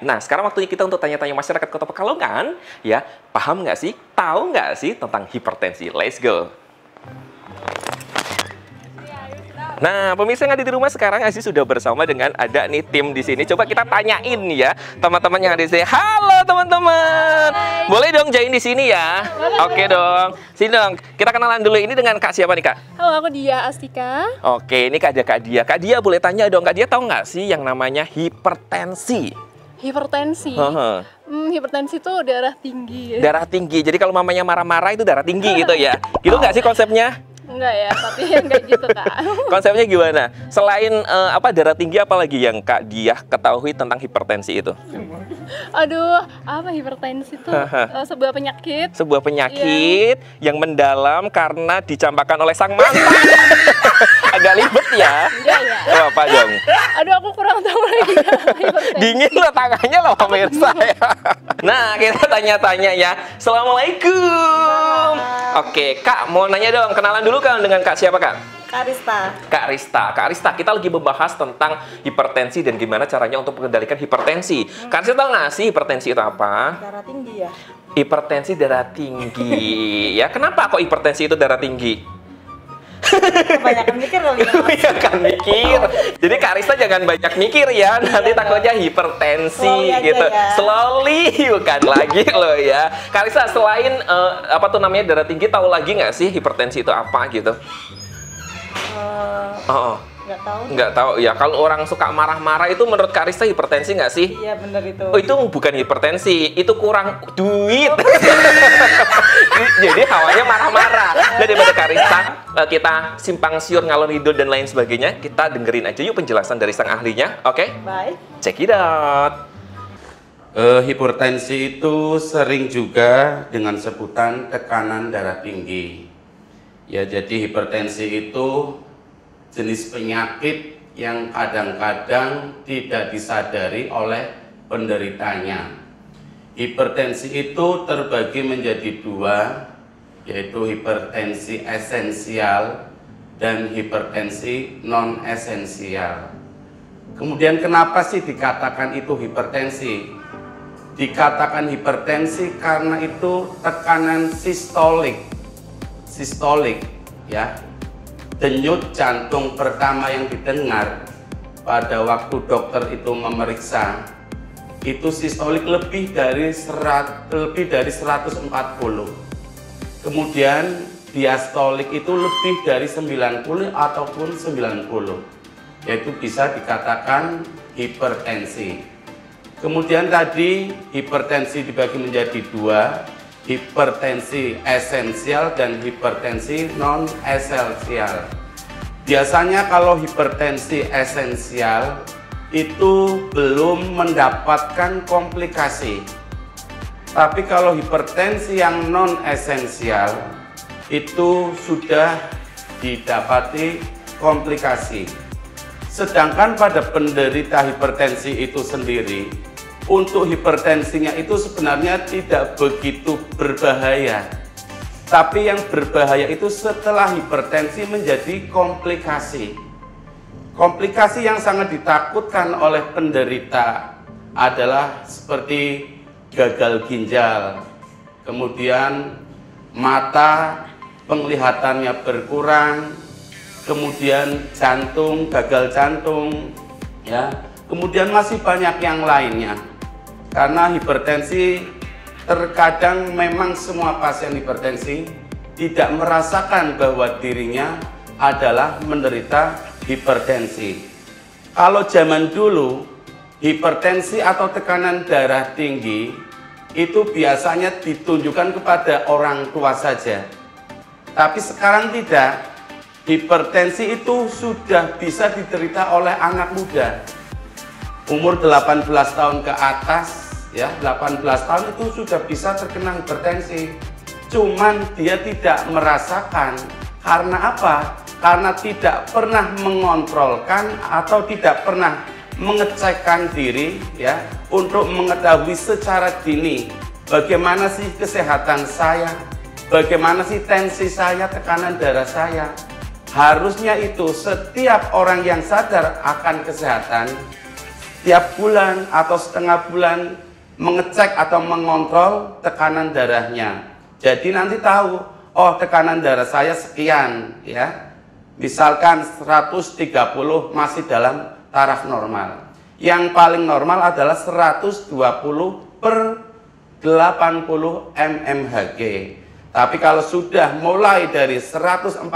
Nah, sekarang waktunya kita untuk tanya-tanya masyarakat Kota Pekalongan, ya. Paham nggak sih? Tahu nggak sih tentang hipertensi? Let's go. Nah, pemirsa yang ada di rumah sekarang Aziz sudah bersama dengan ada nih tim di sini. Coba kita tanyain ya teman-teman yang ada di sini. Halo teman-teman. Boleh dong join di sini ya? Oke dong. Sini dong. Kita kenalan dulu, ini dengan Kak siapa nih, Kak? Halo, aku Dia Astika. Oke, ini ada Kak Dia. Kak Dia boleh tanya dong, Kak Dia tahu nggak sih yang namanya hipertensi? Hipertensi. Hipertensi itu darah tinggi. Darah tinggi. Jadi kalau mamanya marah-marah itu darah tinggi gitu ya? Gitu nggak sih konsepnya? Enggak ya, tapi enggak gitu, Kak. Konsepnya gimana? Selain darah tinggi, apalagi yang Kak Diah ketahui tentang hipertensi itu? Aduh, apa hipertensi itu? Sebuah penyakit. Sebuah penyakit yang mendalam karena dicampakkan oleh sang mantan. Agak ribet ya? Enggak ya. Oh, apa dong? Aduh, aku kurang tahu lagi. Dingin loh tangannya loh pemirsa ya. Nah, kita tanya-tanya ya. Assalamualaikum. Oke, Kak mau nanya dong, kenalan dulu kan dengan Kak siapa, Kak? Kak Rista. Kak Rista. Kak Rista, kita lagi membahas tentang hipertensi dan gimana caranya untuk mengendalikan hipertensi. Kak Rista tahu nggak sih hipertensi itu apa? Darah tinggi ya? Hipertensi darah tinggi. Ya, kenapa kok hipertensi itu darah tinggi? Kebanyakan mikir kali ya? Iya kan mikir. Jadi Kak Rista jangan banyak mikir ya, nanti takutnya hipertensi gitu. Ya. Slowly bukan lagi loh ya. Kak Rista, selain darah tinggi, tahu lagi nggak sih hipertensi itu apa gitu? Nggak tahu. Nggak tahu ya. Kalau orang suka marah-marah itu menurut Kak Rista hipertensi nggak sih? Iya bener itu. Oh, itu bukan hipertensi, itu kurang duit. Jadi hawanya marah-marah. Daripada Kak Rista kita simpang siur ngalor ngidul dan lain sebagainya, kita dengerin aja yuk penjelasan dari sang ahlinya. Oke? Baik. Check it out. Hipertensi itu sering juga dengan sebutan tekanan darah tinggi. Ya, jadi hipertensi itu jenis penyakit yang kadang-kadang tidak disadari oleh penderitanya. Hipertensi itu terbagi menjadi dua, yaitu hipertensi esensial dan hipertensi non-esensial. Kemudian kenapa sih dikatakan itu hipertensi? Dikatakan hipertensi karena itu tekanan sistolik ya. Denyut jantung pertama yang didengar pada waktu dokter itu memeriksa itu sistolik lebih dari 140. Kemudian diastolik itu lebih dari 90 ataupun 90, yaitu bisa dikatakan hipertensi. Kemudian tadi hipertensi dibagi menjadi dua, hipertensi esensial dan hipertensi non-esensial. Biasanya kalau hipertensi esensial itu belum mendapatkan komplikasi. Tapi kalau hipertensi yang non-esensial itu sudah didapati komplikasi. Sedangkan pada penderita hipertensi itu sendiri, untuk hipertensinya itu sebenarnya tidak begitu berbahaya. Tapi yang berbahaya itu setelah hipertensi menjadi komplikasi. Komplikasi yang sangat ditakutkan oleh penderita adalah seperti gagal ginjal, kemudian mata penglihatannya berkurang, kemudian jantung, gagal jantung, ya, kemudian masih banyak yang lainnya. Karena hipertensi terkadang memang semua pasien hipertensi tidak merasakan bahwa dirinya adalah menderita hipertensi. Kalau zaman dulu, hipertensi atau tekanan darah tinggi itu biasanya ditunjukkan kepada orang tua saja. Tapi sekarang tidak. Hipertensi itu sudah bisa diderita oleh anak muda. Umur 18 tahun ke atas, ya, 18 tahun itu sudah bisa terkena hipertensi. Cuman dia tidak merasakan. Karena apa? Karena tidak pernah mengontrolkan atau tidak pernah mengecekkan diri, ya, untuk mengetahui secara dini bagaimana sih kesehatan saya, bagaimana sih tensi saya, tekanan darah saya. Harusnya itu setiap orang yang sadar akan kesehatan setiap bulan atau setengah bulan mengecek atau mengontrol tekanan darahnya. Jadi nanti tahu, oh tekanan darah saya sekian ya. Misalkan 130 masih dalam taraf normal. Yang paling normal adalah 120 per 80 mmHg. Tapi kalau sudah mulai dari 140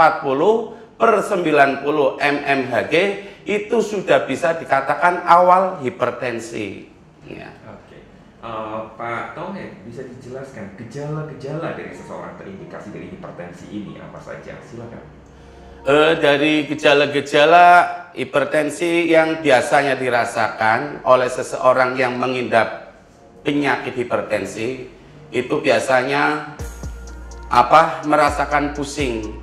per 90 mmHg, itu sudah bisa dikatakan awal hipertensi. Ya. Oke. Pak Tauhid, bisa dijelaskan gejala-gejala dari seseorang terindikasi dari hipertensi ini apa saja? Silakan. Dari gejala-gejala hipertensi yang biasanya dirasakan oleh seseorang yang mengidap penyakit hipertensi, itu biasanya merasakan pusing,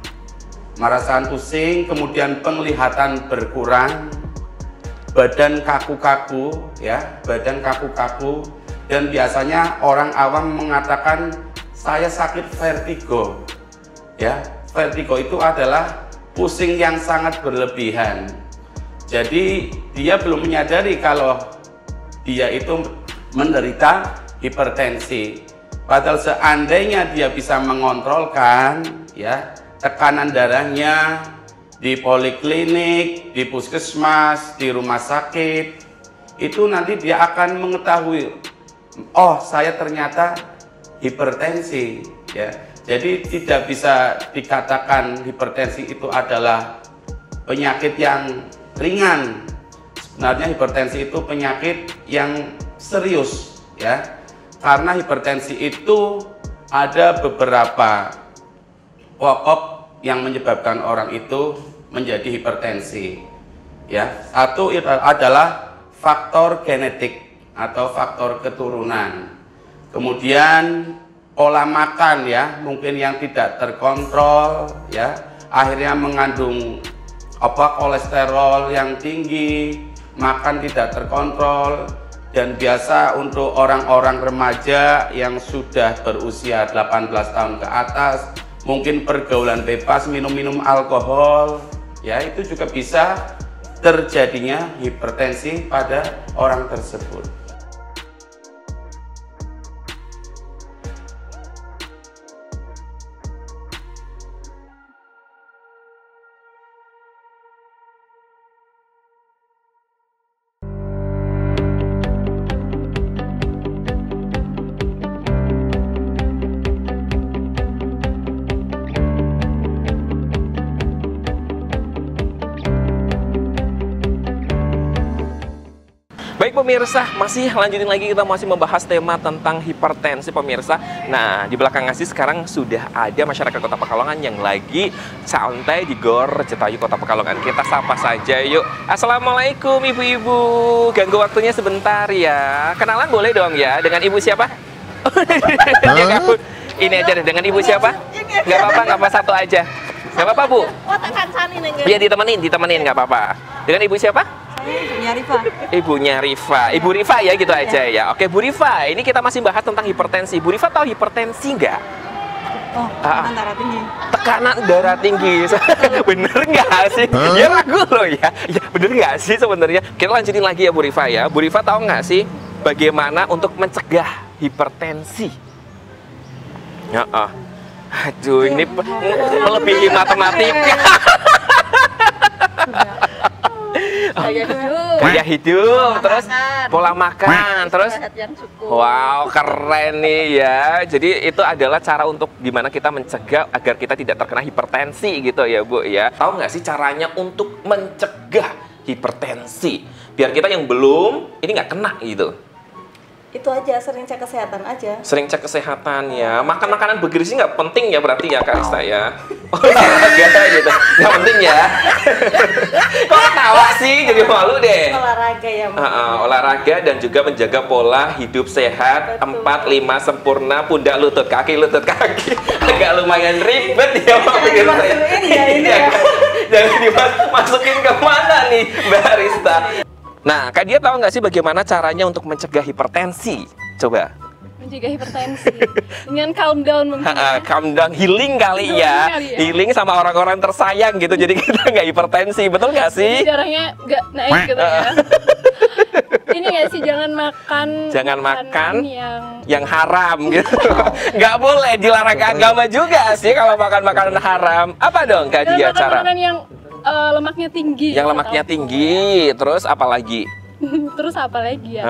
kemudian penglihatan berkurang, badan kaku-kaku ya, dan biasanya orang awam mengatakan saya sakit vertigo ya. Vertigo itu adalah pusing yang sangat berlebihan. Jadi dia belum menyadari kalau dia itu menderita hipertensi. Padahal seandainya dia bisa mengontrolkan ya tekanan darahnya di poliklinik, di puskesmas, di rumah sakit, itu nanti dia akan mengetahui, oh saya ternyata hipertensi ya. Jadi tidak bisa dikatakan hipertensi itu adalah penyakit yang ringan. Sebenarnya hipertensi itu penyakit yang serius ya. Karena hipertensi itu ada beberapa pokok yang menyebabkan orang itu menjadi hipertensi. Ya, satu adalah faktor genetik atau faktor keturunan. Kemudian pola makan ya, mungkin yang tidak terkontrol ya, akhirnya mengandung kolesterol yang tinggi, makan tidak terkontrol, dan biasa untuk orang-orang remaja yang sudah berusia 18 tahun ke atas, mungkin pergaulan bebas, minum-minum alkohol ya, itu juga bisa terjadinya hipertensi pada orang tersebut. Baik pemirsa, masih lanjutin lagi, kita masih membahas tema tentang hipertensi pemirsa. Nah, di belakang Aziz sekarang sudah ada masyarakat Kota Pekalongan yang lagi santai di Gor Cetayu Kota Pekalongan. Kita sapa saja yuk. Assalamualaikum ibu-ibu, ganggu waktunya sebentar ya. Kenalan boleh dong ya, dengan ibu siapa? Ya, ini aja deh, dengan ibu siapa? Nggak apa-apa, satu aja. Nggak apa-apa bu? Iya ditemenin nggak apa-apa. Dengan ibu siapa? Ibunya Rifa. Ibunya Rifa. Ibu Rifa ya gitu aja ya. Oke Bu Rifa, ini kita masih bahas tentang hipertensi. Bu Rifa tahu hipertensi nggak? Oh, tekanan darah tinggi. Tekanan darah tinggi. Bener nggak sih? Ya ragu loh ya. Ya bener nggak sih sebenarnya? Kita lanjutin lagi ya Bu Rifa ya. Bu Rifa tahu nggak sih bagaimana untuk mencegah hipertensi? Ya, aduh ini melebihi matematika. Gaya hidup, terus pola makan, terus wow keren nih ya. Jadi itu adalah cara untuk gimana kita mencegah agar kita tidak terkena hipertensi gitu ya Bu ya. Tahu nggak sih caranya untuk mencegah hipertensi biar kita yang belum ini nggak kena gitu? Itu aja, sering cek kesehatan aja. Sering cek kesehatan ya. Makan makanan bergizi nggak penting ya berarti ya Kak Rista ya. Olahraga gitu, nggak penting ya. Kok ketawa sih, jadi malu deh. Olahraga ya. Olahraga dan juga menjaga pola hidup sehat. 4, 5 sempurna, pundak lutut kaki. Agak lumayan ribet ya Pak pikir saya. Jangan dimasukin kemana nih Mbak Rista. Nah, Kak Dia tahu nggak sih bagaimana caranya untuk mencegah hipertensi? Coba. Mencegah hipertensi dengan calm down mungkin. Calm down, healing kali ya. Healing sama orang-orang tersayang gitu. Jadi kita nggak hipertensi, betul nggak sih? Jadi darahnya nggak naik gitu ya. ini nggak sih, jangan makan makan yang haram gitu. Nggak boleh, dilarang agama juga sih kalau makan makanan haram. Apa dong Kak Dia cara? Makanan yang lemaknya tinggi. Yang lemaknya tinggi, terus apa lagi? Terus apa lagi ya?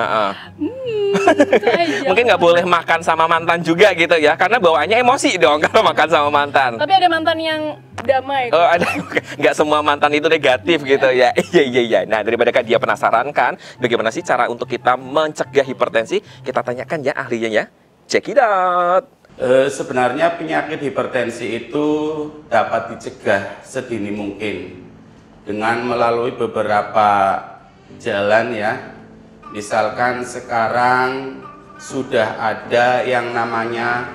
Gitu aja. Mungkin nggak boleh makan sama mantan juga gitu ya, karena bawaannya emosi dong kalau makan sama mantan. Tapi ada mantan yang damai. Oh ada, nggak semua mantan itu negatif gitu ya. Iya. Nah daripada Kak Dia penasaran kan, bagaimana sih cara untuk kita mencegah hipertensi? Kita tanyakan ya ahlinya ya. Check it out. Sebenarnya penyakit hipertensi itu dapat dicegah sedini mungkin dengan melalui beberapa jalan ya. Misalkan sekarang sudah ada yang namanya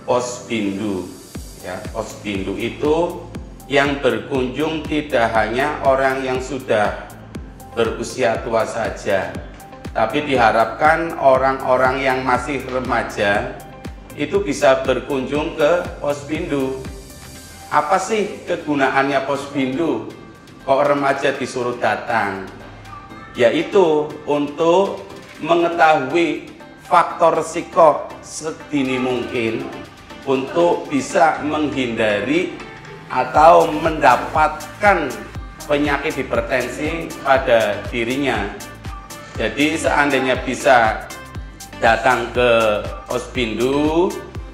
posbindu ya. Posbindu itu yang berkunjung tidak hanya orang yang sudah berusia tua saja, tapi diharapkan orang-orang yang masih remaja itu bisa berkunjung ke posbindu. Apa sih kegunaannya posbindu? Kok remaja disuruh datang? Yaitu untuk mengetahui faktor risiko sedini mungkin untuk bisa menghindari atau mendapatkan penyakit hipertensi pada dirinya. Jadi seandainya bisa datang ke posbindu,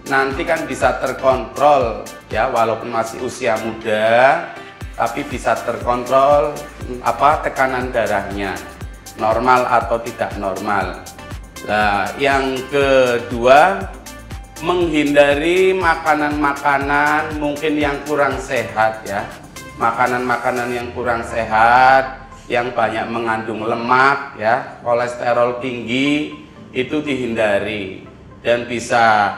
nanti kan bisa terkontrol ya, walaupun masih usia muda tapi bisa terkontrol tekanan darahnya normal atau tidak normal. Nah, yang kedua, menghindari makanan-makanan mungkin yang kurang sehat ya. Makanan-makanan yang kurang sehat, yang banyak mengandung lemak ya, kolesterol tinggi, itu dihindari. Dan bisa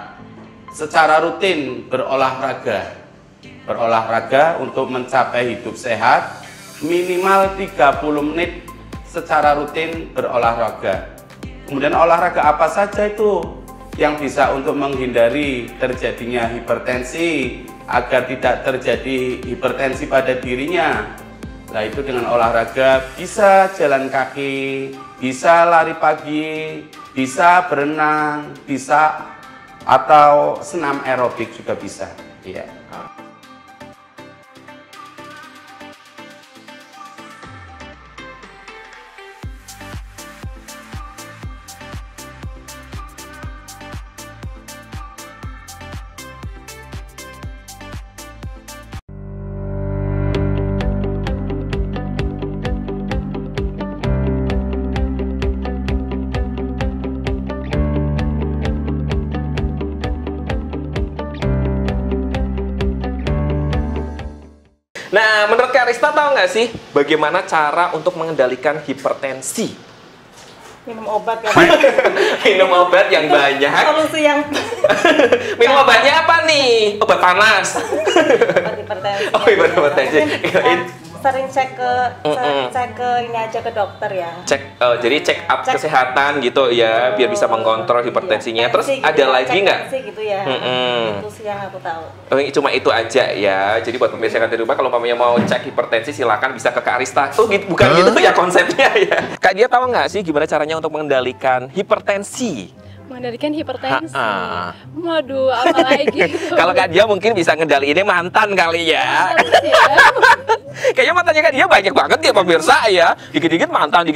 secara rutin berolahraga untuk mencapai hidup sehat, minimal 30 menit secara rutin berolahraga. Kemudian olahraga apa saja itu yang bisa untuk menghindari terjadinya hipertensi, agar tidak terjadi hipertensi pada dirinya? Nah, itu dengan olahraga bisa jalan kaki, bisa lari pagi, bisa berenang, bisa atau senam aerobik juga bisa. Iya. Nah, menurut Kak Rista tahu nggak sih bagaimana cara untuk mengendalikan hipertensi? Minum obat ya. Minum obat yang banyak. Solusi yang Minum obatnya apa nih? Obat panas. obat hipertensi. Oh, hipertensi. Sering cek ke ini aja, ke dokter ya. Jadi check up kesehatan gitu ya, biar bisa mengontrol hipertensinya. Terus gitu ada ya, lagi nggak? gitu ya. Itu sih yang aku tahu. Cuma itu aja ya. Jadi buat pemirsa yang di rumah, kalau mamanya mau cek hipertensi, silakan bisa ke Kak Rista. Tuh gitu, bukan gitu ya konsepnya ya. Kak Dia tahu nggak sih gimana caranya untuk mengendalikan hipertensi? Mengendalikan hipertensi. Waduh, apa lagi? Kalau Kak Dia mungkin bisa ngendaliinnya mantan kali ya. Kayaknya mantannya Kak Dia banyak banget ya pemirsa ya. Dikit-dikit mantan.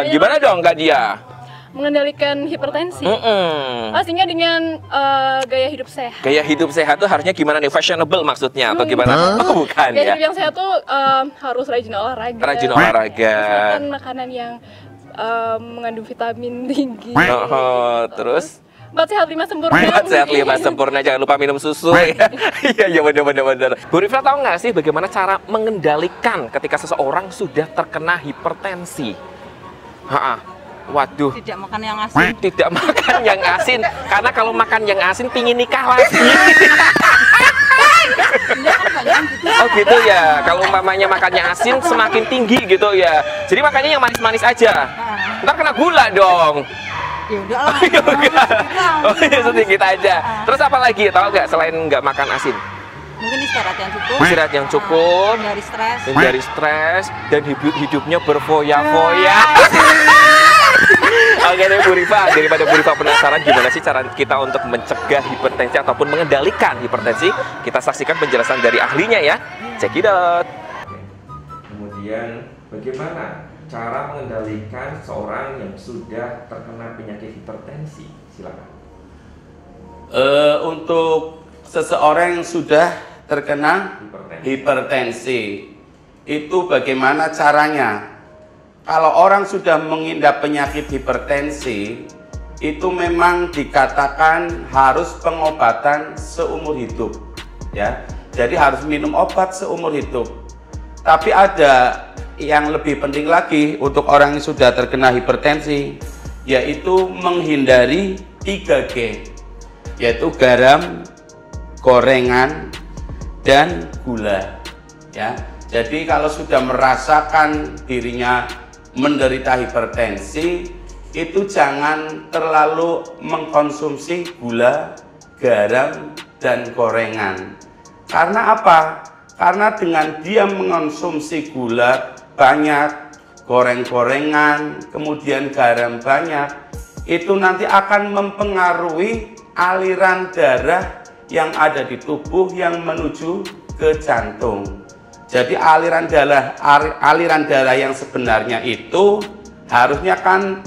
Gimana dong Kak Dia? Mengendalikan hipertensi. Pastinya dengan gaya hidup sehat. Gaya hidup sehat tuh harusnya gimana nih? Fashionable maksudnya atau gimana? Oh, bukan gaya ya. hidup yang sehat tuh harus rajin olahraga. Rajin olahraga. Makan makanan yang mengandung vitamin tinggi. Terus? 4 sehat 5 sempurna. 4 sehat 5 sempurna, jangan lupa minum susu ya. Iya benar. Bu Rifla tahu nggak sih bagaimana cara mengendalikan ketika seseorang sudah terkena hipertensi? Waduh. Tidak makan yang asin. Tidak makan yang asin, karena kalau makan yang asin pingin nikah lagi. Oh gitu ya, kalau umpamanya makannya asin semakin tinggi gitu ya. Jadi makannya yang manis-manis aja. Ntar kena gula dong. Ya udah. Oh iya, sedikit aja. Terus apa lagi? Tahu nggak selain nggak makan asin? Mungkin istirahat yang cukup. Istirahat yang cukup. Hindari stres. Dan hidupnya berfoya-foya. Oke deh Bu Rifa, daripada Bu Rifa penasaran gimana sih cara kita untuk mencegah hipertensi ataupun mengendalikan hipertensi, kita saksikan penjelasan dari ahlinya ya. Check it out. Kemudian bagaimana cara mengendalikan seorang yang sudah terkena penyakit hipertensi? Silakan. Untuk seseorang yang sudah terkena hipertensi, itu bagaimana caranya? Kalau orang sudah mengidap penyakit hipertensi, itu memang dikatakan harus pengobatan seumur hidup, ya. Jadi harus minum obat seumur hidup. Tapi ada yang lebih penting lagi untuk orang yang sudah terkena hipertensi, yaitu menghindari 3G, yaitu garam, gorengan, dan gula, ya. Jadi kalau sudah merasakan dirinya menderita hipertensi, itu jangan terlalu mengkonsumsi gula, garam, dan gorengan. Karena apa? Karena dengan dia mengkonsumsi gula banyak, goreng-gorengan, kemudian garam banyak, itu nanti akan mempengaruhi aliran darah yang ada di tubuh yang menuju ke jantung. Jadi aliran darah yang sebenarnya itu harusnya kan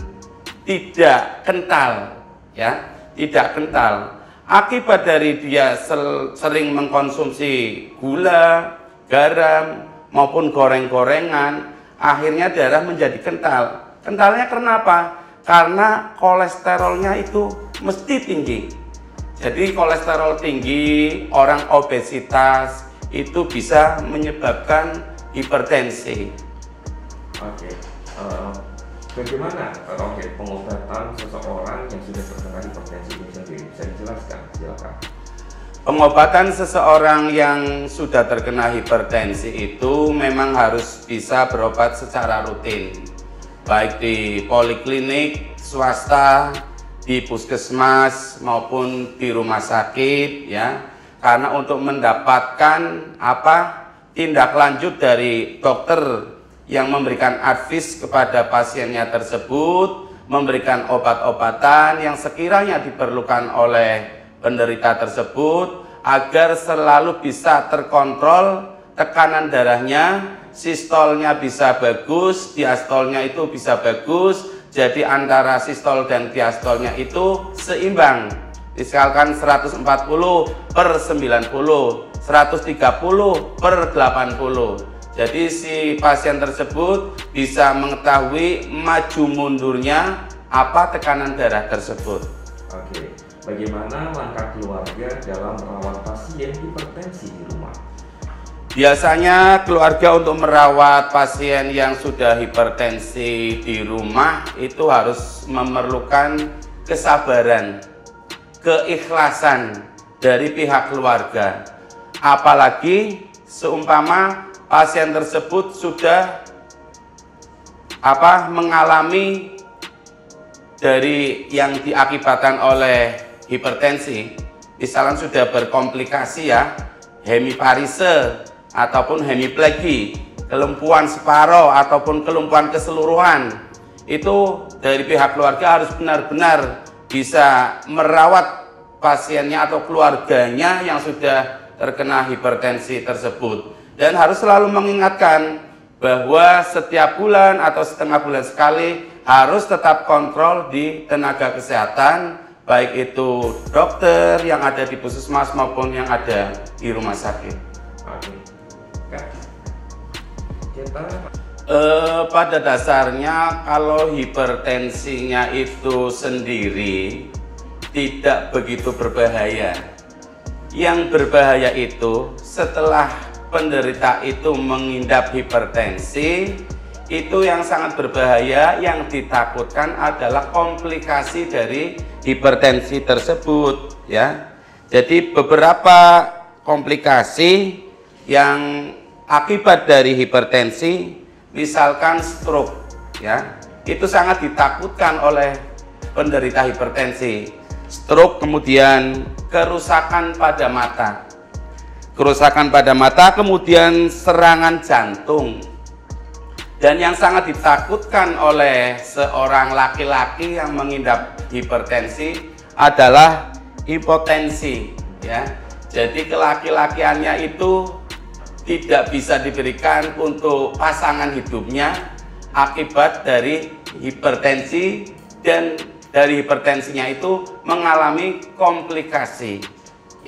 tidak kental, ya, tidak kental. Akibat dari dia sering mengkonsumsi gula, garam maupun goreng-gorengan, akhirnya darah menjadi kental. Kentalnya kenapa? Karena kolesterolnya itu mesti tinggi. Jadi kolesterol tinggi, orang obesitas, itu bisa menyebabkan hipertensi. Oke, bagaimana pengobatan seseorang yang sudah terkena hipertensi ini sendiri? Bisa dijelaskan? Silakan. Pengobatan seseorang yang sudah terkena hipertensi itu memang harus bisa berobat secara rutin, baik di poliklinik swasta, di puskesmas maupun di rumah sakit, ya. Karena untuk mendapatkan tindak lanjut dari dokter yang memberikan advis kepada pasiennya tersebut, memberikan obat-obatan yang sekiranya diperlukan oleh penderita tersebut agar selalu bisa terkontrol tekanan darahnya, sistolnya bisa bagus, diastolnya itu bisa bagus, jadi antara sistol dan diastolnya itu seimbang. Misalkan 140/90, 130/80. Jadi si pasien tersebut bisa mengetahui maju mundurnya apa tekanan darah tersebut. Oke, bagaimana langkah keluarga dalam merawat pasien hipertensi di rumah? Biasanya keluarga untuk merawat pasien yang sudah hipertensi di rumah itu harus memerlukan kesabaran, keikhlasan dari pihak keluarga. Apalagi seumpama pasien tersebut sudah mengalami dari yang diakibatkan oleh hipertensi, misalnya sudah berkomplikasi, ya, hemiparise ataupun hemiplegi, kelumpuhan separuh ataupun kelumpuhan keseluruhan, itu dari pihak keluarga harus benar-benar bisa merawat pasiennya atau keluarganya yang sudah terkena hipertensi tersebut, dan harus selalu mengingatkan bahwa setiap bulan atau setengah bulan sekali harus tetap kontrol di tenaga kesehatan, baik itu dokter yang ada di puskesmas maupun yang ada di rumah sakit. Oke. Pada dasarnya kalau hipertensinya itu sendiri tidak begitu berbahaya. Yang berbahaya itu setelah penderita itu mengidap hipertensi, itu yang sangat berbahaya, yang ditakutkan adalah komplikasi dari hipertensi tersebut, ya. Jadi beberapa komplikasi yang akibat dari hipertensi, misalkan stroke, ya, itu sangat ditakutkan oleh penderita hipertensi. Stroke, kemudian kerusakan pada mata, kemudian serangan jantung, Dan yang sangat ditakutkan oleh seorang laki-laki yang mengidap hipertensi adalah hipotensi, ya. Jadi kelaki-lakiannya itu tidak bisa diberikan untuk pasangan hidupnya akibat dari hipertensi, dan dari hipertensinya itu mengalami komplikasi.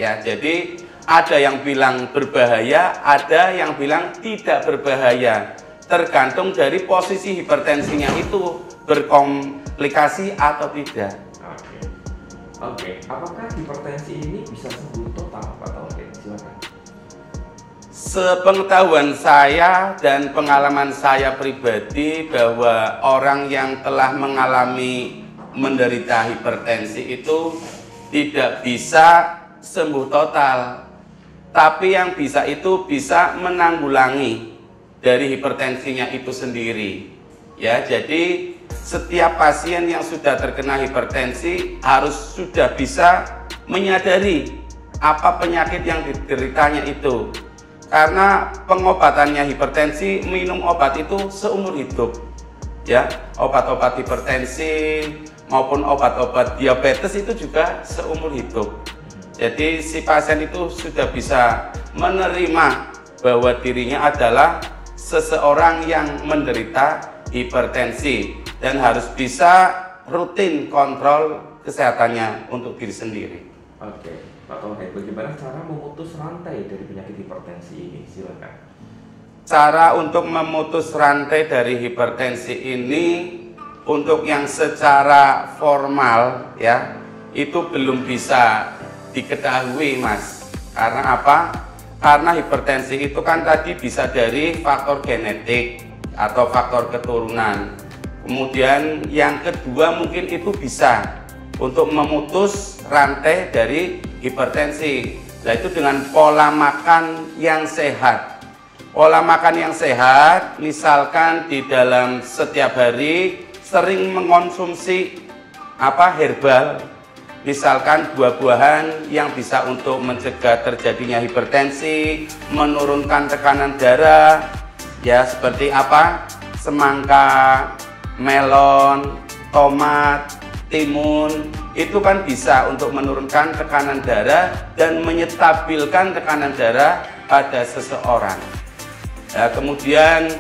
Ya, jadi ada yang bilang berbahaya, ada yang bilang tidak berbahaya. Tergantung dari posisi hipertensinya itu berkomplikasi atau tidak. Oke. Apakah hipertensi ini bisa sembuh total, Pak Tauhid? Silakan. Sepengetahuan saya dan pengalaman saya pribadi bahwa orang yang telah mengalami menderita hipertensi itu tidak bisa sembuh total. Tapi yang bisa itu bisa menanggulangi dari hipertensinya itu sendiri. Ya, jadi setiap pasien yang sudah terkena hipertensi harus sudah bisa menyadari apa penyakit yang dideritanya itu. Karena pengobatannya hipertensi, minum obat itu seumur hidup. Ya, obat-obat hipertensi maupun obat-obat diabetes itu juga seumur hidup. Jadi si pasien itu sudah bisa menerima bahwa dirinya adalah seseorang yang menderita hipertensi dan harus bisa rutin kontrol kesehatannya untuk diri sendiri. Oke, Pak Tauhid, bagaimana cara memutus rantai dari penyakit hipertensi ini? Silakan. Cara untuk memutus rantai dari hipertensi ini untuk yang secara formal ya itu belum bisa diketahui, Mas. Karena apa? Karena hipertensi itu kan tadi bisa dari faktor genetik atau faktor keturunan. Kemudian yang kedua mungkin itu bisa untuk memutus rantai dari hipertensi, yaitu dengan pola makan yang sehat. Pola makan yang sehat, misalkan di dalam setiap hari sering mengonsumsi herbal, misalkan buah-buahan yang bisa untuk mencegah terjadinya hipertensi, menurunkan tekanan darah, ya seperti semangka, melon, tomat, timun, itu kan bisa untuk menurunkan tekanan darah dan menyetabilkan tekanan darah pada seseorang. Ya, kemudian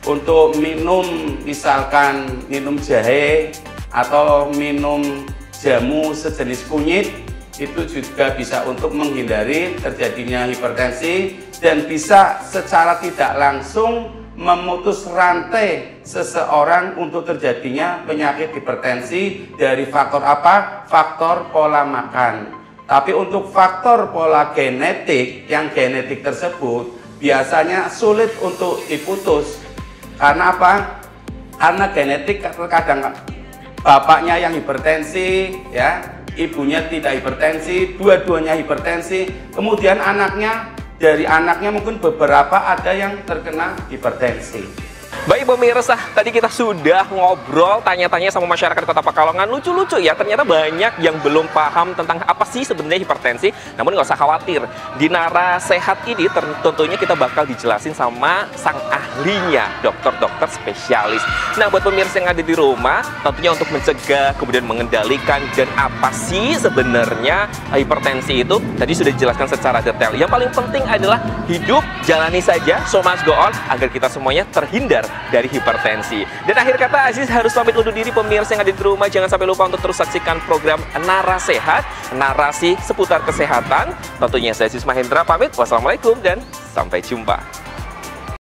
untuk minum, misalkan minum jahe atau minum jamu sejenis kunyit, itu juga bisa untuk menghindari terjadinya hipertensi dan bisa secara tidak langsung memutus rantai seseorang untuk terjadinya penyakit hipertensi dari faktor apa? Faktor pola makan. Tapi untuk faktor pola genetik, yang genetik tersebut biasanya sulit untuk diputus. Karena apa? Karena genetik terkadang bapaknya yang hipertensi, ya, ibunya tidak hipertensi, dua-duanya hipertensi, kemudian dari anaknya mungkin beberapa ada yang terkena hipertensi. Baik pemirsa, tadi kita sudah ngobrol, tanya-tanya sama masyarakat Kota Pekalongan. Lucu-lucu ya, ternyata banyak yang belum paham tentang apa sih sebenarnya hipertensi. Namun nggak usah khawatir, di Nara Sehat ini tentunya kita bakal dijelasin sama sang ahlinya, dokter-dokter spesialis. Nah, buat pemirsa yang ada di rumah, tentunya untuk mencegah, kemudian mengendalikan, dan apa sih sebenarnya hipertensi itu, tadi sudah dijelaskan secara detail. Yang paling penting adalah hidup, jalani saja, so must go on, agar kita semuanya terhindar dari hipertensi. Dan akhir kata, Aziz harus pamit undur diri. Pemirsa yang ada di rumah, jangan sampai lupa untuk terus saksikan program Nara Sehat, narasi seputar kesehatan. Tentunya saya Aziz Mahendra pamit. Wassalamualaikum dan sampai jumpa.